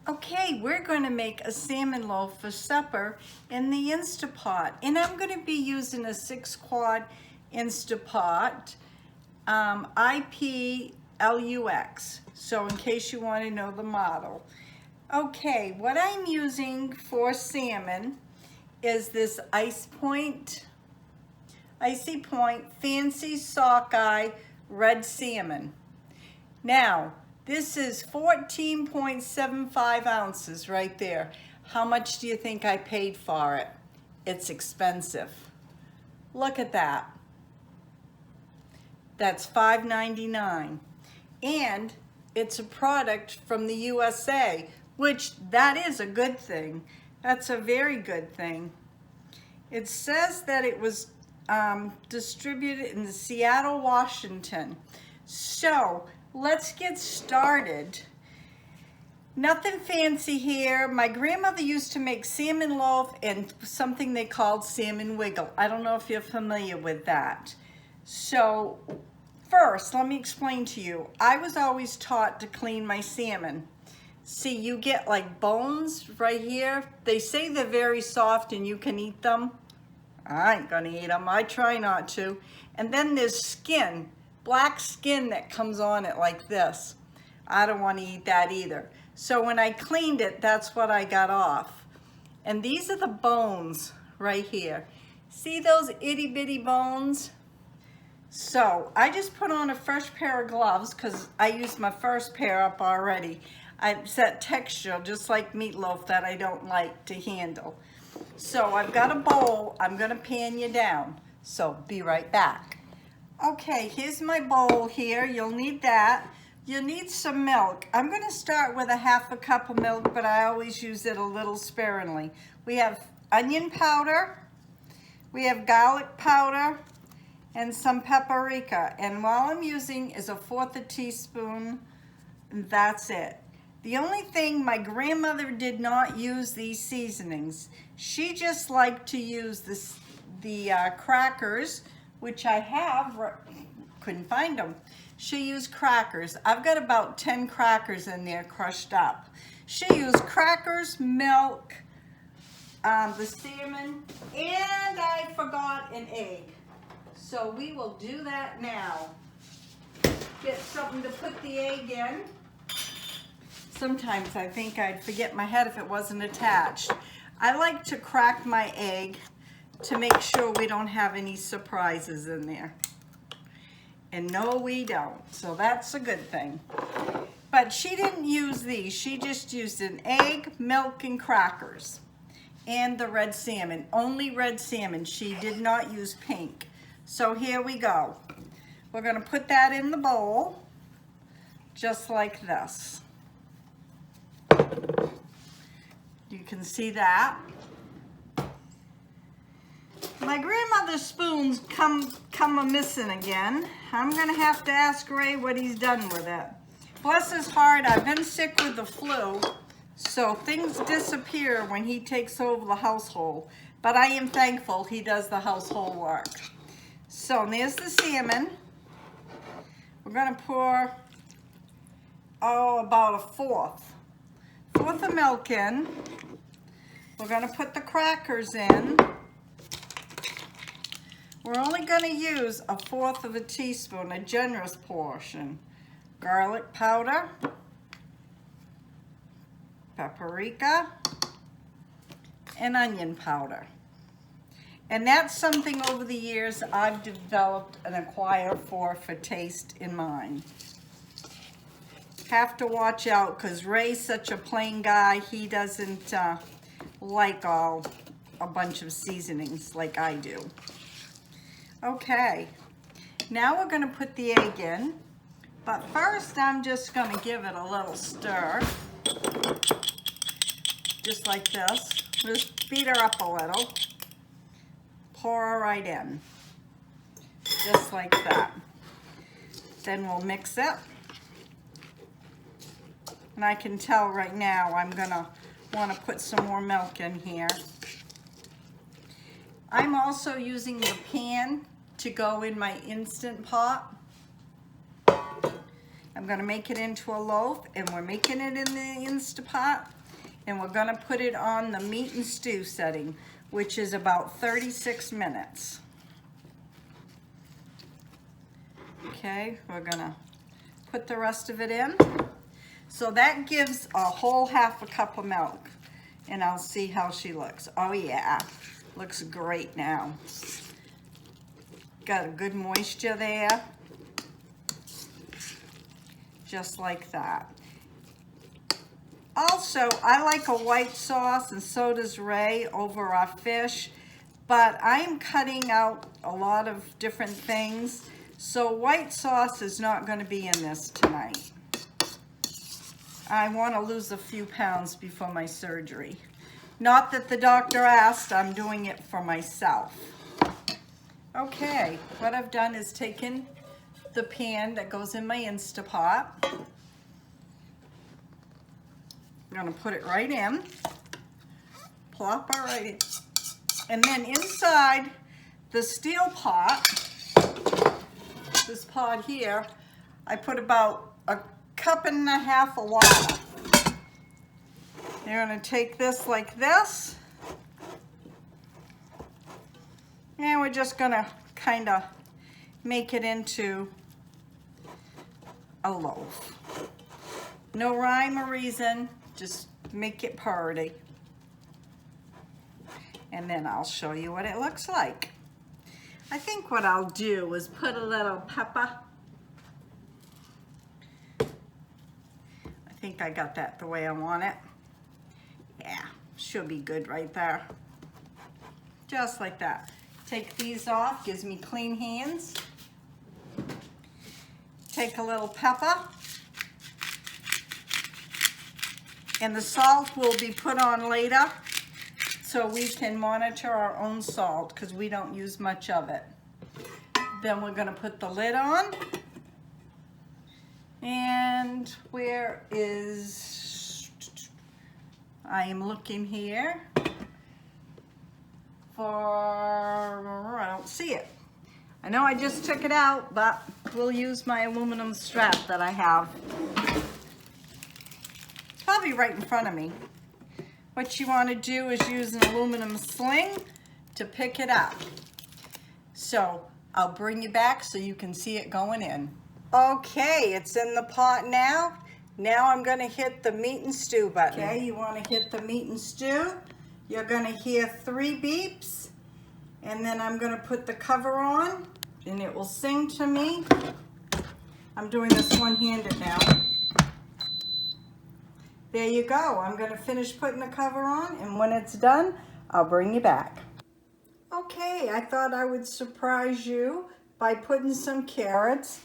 Okay, we're going to make a salmon loaf for supper in the Instapot. And I'm going to be using a 6-quart Instapot, IPLUX. So in case you want to know the model. Okay, what I'm using for salmon is this Icy Point Fancy Sockeye Red Salmon. Now, this is 14.75 ounces right there. How much do you think I paid for it? It's expensive. Look at that. That's $5.99. And it's a product from the USA, which that is a good thing. That's a very good thing. It says that it was distributed in Seattle, Washington. So, let's get started. Nothing fancy here. My grandmother used to make salmon loaf and something they called salmon wiggle. I don't know if you're familiar with that. So first, let me explain to you. I was always taught to clean my salmon. See, you get like bones right here. They say they're very soft and you can eat them. I ain't gonna eat them. I try not to. And then there's skin. Black skin that comes on it like this. I don't want to eat that either. So when I cleaned it, that's what I got off. And these are the bones right here. See those itty bitty bones? So I just put on a fresh pair of gloves because I used my first pair up already. It's that texture, just like meatloaf, that I don't like to handle. So I've got a bowl. I'm going to pan you down. So be right back. Okay, here's my bowl here. You'll need that. You'll need some milk. I'm going to start with a half a cup of milk, but I always use it a little sparingly. We have onion powder, we have garlic powder, and some paprika. And all I'm using is 1/4 teaspoon, and that's it. The only thing, my grandmother did not use these seasonings. She just liked to use the crackers, which I have, couldn't find them. She used crackers. I've got about 10 crackers in there crushed up. She used crackers, milk, the salmon, and I forgot an egg. So we will do that now. Get something to put the egg in. Sometimes I think I'd forget my head if it wasn't attached. I like to crack my egg to make sure we don't have any surprises in there. And no, we don't. So that's a good thing. But she didn't use these. She just used an egg, milk, and crackers. And the red salmon. Only red salmon. She did not use pink. So here we go. We're going to put that in the bowl. Just like this. You can see that. My grandmother's spoons come a-missing again. I'm gonna have to ask Ray what he's done with it. Bless his heart, I've been sick with the flu, so things disappear when he takes over the household. But I am thankful he does the household work. So there's the salmon. We're gonna pour, about a fourth of milk in. We're gonna put the crackers in. We're only going to use 1/4 teaspoon, a generous portion. Garlic powder, paprika, and onion powder. And that's something over the years I've developed and acquired for taste in mine. Have to watch out because Ray's such a plain guy. He doesn't like a bunch of seasonings like I do. Okay, now we're going to put the egg in, but first I'm just going to give it a little stir, just like this. Just beat her up a little, pour her right in, just like that. Then we'll mix it, and I can tell right now I'm going to want to put some more milk in here. I'm also using the pan to go in my Instant Pot. I'm gonna make it into a loaf, and we're making it in the Instapot, and we're gonna put it on the meat and stew setting, which is about 36 minutes. Okay, we're gonna put the rest of it in. So that gives a whole half a cup of milk, and I'll see how she looks. Oh yeah, looks great now. Got a good moisture there. Just like that. Also, I like a white sauce, and so does Ray, over our fish, but I'm cutting out a lot of different things, so white sauce is not going to be in this tonight. I want to lose a few pounds before my surgery. Not that the doctor asked, I'm doing it for myself. Okay, what I've done is taken the pan that goes in my Instapot. I'm gonna put it right in, plop it right in. And then inside the steel pot, this pot here, I put about a cup and a half of water. You're gonna take this like this, and we're just gonna kind of make it into a loaf. No rhyme or reason, just make it pretty. And then I'll show you what it looks like. I think what I'll do is put a little pepper. I think I got that the way I want it. Yeah, should be good right there. Just like that. Take these off, gives me clean hands. Take a little pepper. And the salt will be put on later, so we can monitor our own salt, because we don't use much of it. Then we're gonna put the lid on. And where is, I am looking here for, I don't see it. I know I just took it out, but we'll use my aluminum strap that I have. It's probably right in front of me. What you want to do is use an aluminum sling to pick it up. So I'll bring you back so you can see it going in. Okay, it's in the pot now. Now I'm going to hit the meat and stew button. Okay, you want to hit the meat and stew. You're going to hear 3 beeps, and then I'm going to put the cover on, and it will sing to me. I'm doing this one-handed now. There you go. I'm going to finish putting the cover on, and when it's done, I'll bring you back. Okay, I thought I would surprise you by putting some carrots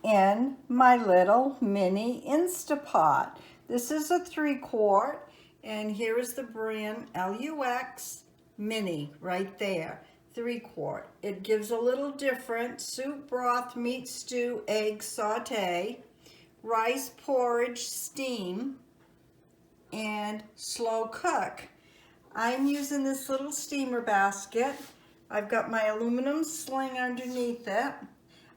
in my little mini Instapot. This is a 3-quart, and here is the brand Lux Mini right there. 3-quart. It gives a little different: soup, broth, meat stew, egg saute, rice porridge, steam, and slow cook. I'm using this little steamer basket. I've got my aluminum sling underneath it.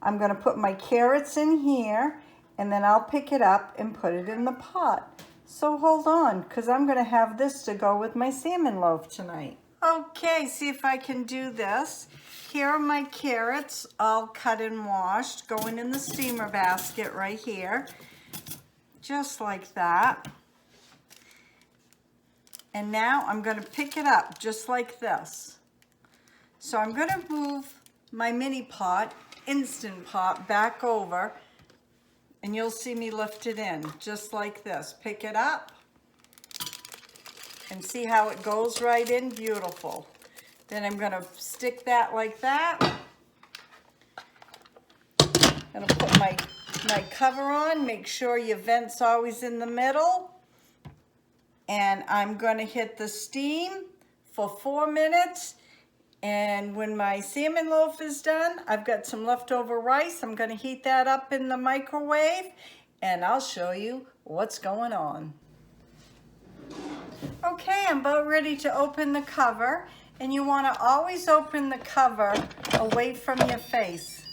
I'm going to put my carrots in here, and then I'll pick it up and put it in the pot. So hold on, because I'm going to have this to go with my salmon loaf tonight. Okay, see if I can do this. Here are my carrots, all cut and washed, going in the steamer basket right here. Just like that. And now I'm going to pick it up just like this. So I'm going to move my mini pot, Instant Pot, back over, and you'll see me lift it in just like this. Pick it up and see how it goes right in. Beautiful. Then I'm going to stick that like that. I'm going to put my cover on. Make sure your vent's always in the middle. And I'm going to hit the steam for 4 minutes. And when my salmon loaf is done, I've got some leftover rice. I'm going to heat that up in the microwave, and I'll show you what's going on. Okay, I'm about ready to open the cover, and you want to always open the cover away from your face.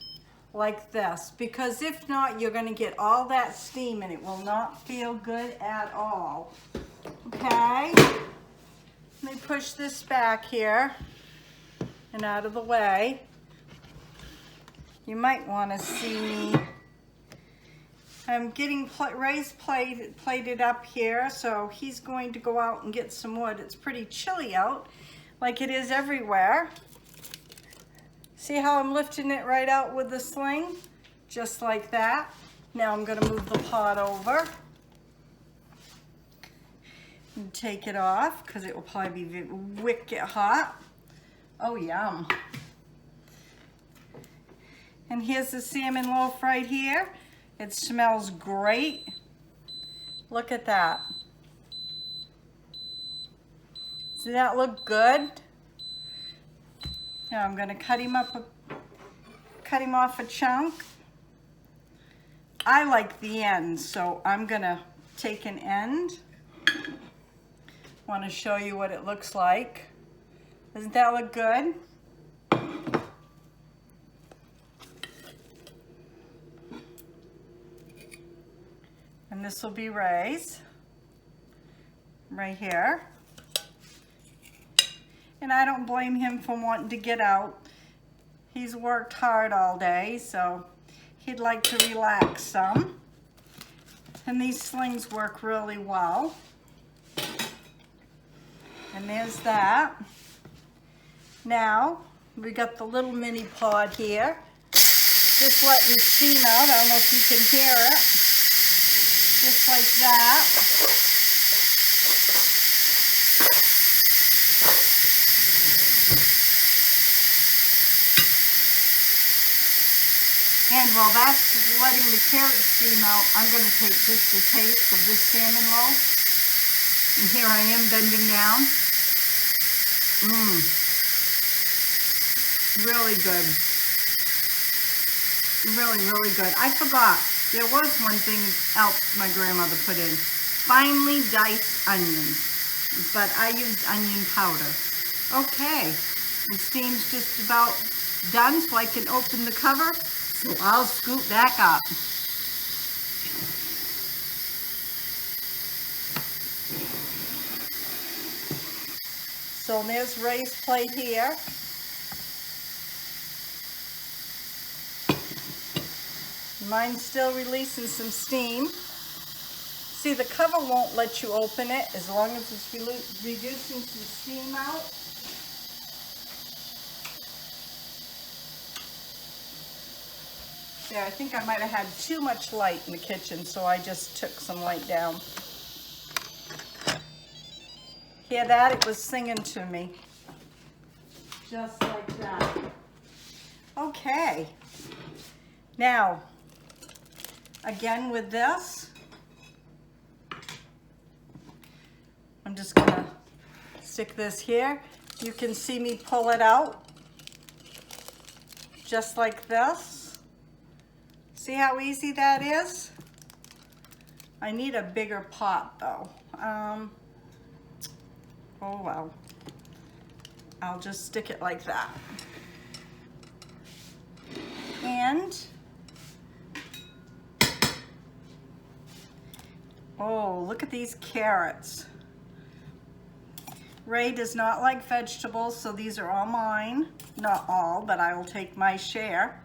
like this, because if not, you're gonna get all that steam and it will not feel good at all. Okay, let me push this back here and out of the way. You might want to see me. I'm getting Ray's plated up here, so he's going to go out and get some wood. It's pretty chilly out, like it is everywhere. See how I'm lifting it right out with the sling? Just like that. Now I'm going to move the pot over and take it off because it will probably be wicked hot. Oh, yum. And here's the salmon loaf right here. It smells great. Look at that. Does that look good? Now I'm going to cut him off a chunk. I like the end, so I'm going to take an end. Want to show you what it looks like. Doesn't that look good? And this will be Ray's right here. And I don't blame him for wanting to get out. He's worked hard all day, so he'd like to relax some. And these slings work really well. And there's that. Now, we got the little mini pod here. Just letting steam out. I don't know if you can hear it. Just like that. And while that's letting the carrot steam out, I'm going to take just a taste of this salmon loaf. And here I am bending down. Really good. Really, really good. I forgot. There was one thing else my grandmother put in. Finely diced onions. But I used onion powder. Okay. The steam's just about done, so I can open the cover. So I'll scoop back up. So there's Ray's plate here. Mine's still releasing some steam. See, the cover won't let you open it as long as it's reducing some steam out. Yeah, I think I might have had too much light in the kitchen, so I just took some light down. Hear that? It was singing to me. Just like that. Okay. Now, again with this, I'm just gonna stick this here. You can see me pull it out. Just like this. See how easy that is? I need a bigger pot though. Oh well. I'll just stick it like that. And, oh, look at these carrots. Ray does not like vegetables, so these are all mine. Not all, but I will take my share.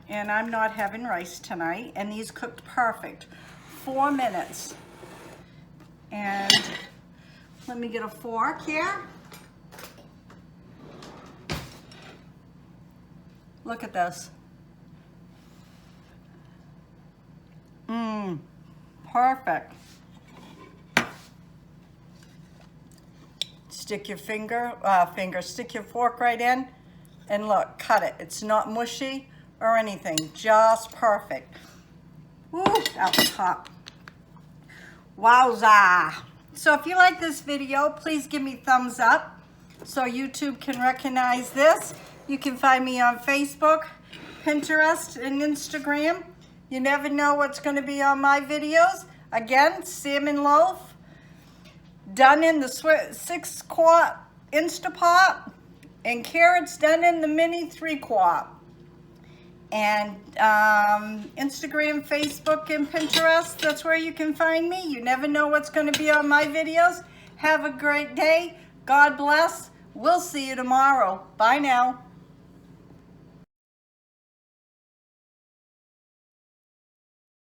And I'm not having rice tonight, and these cooked perfect. 4 minutes. And let me get a fork here. Look at this. Perfect. Stick your stick your fork right in, and look, cut it. It's not mushy or anything, just perfect. Woo, that was hot. Wowza. So if you like this video, please give me thumbs up so YouTube can recognize this. You can find me on Facebook, Pinterest, and Instagram. You never know what's going to be on my videos. Again, salmon loaf, done in the 6-quart Instapot, and carrots done in the mini 3-quart. And Instagram, Facebook, and Pinterest, that's where you can find me. You never know what's going to be on my videos. Have a great day. God bless. We'll see you tomorrow. Bye now.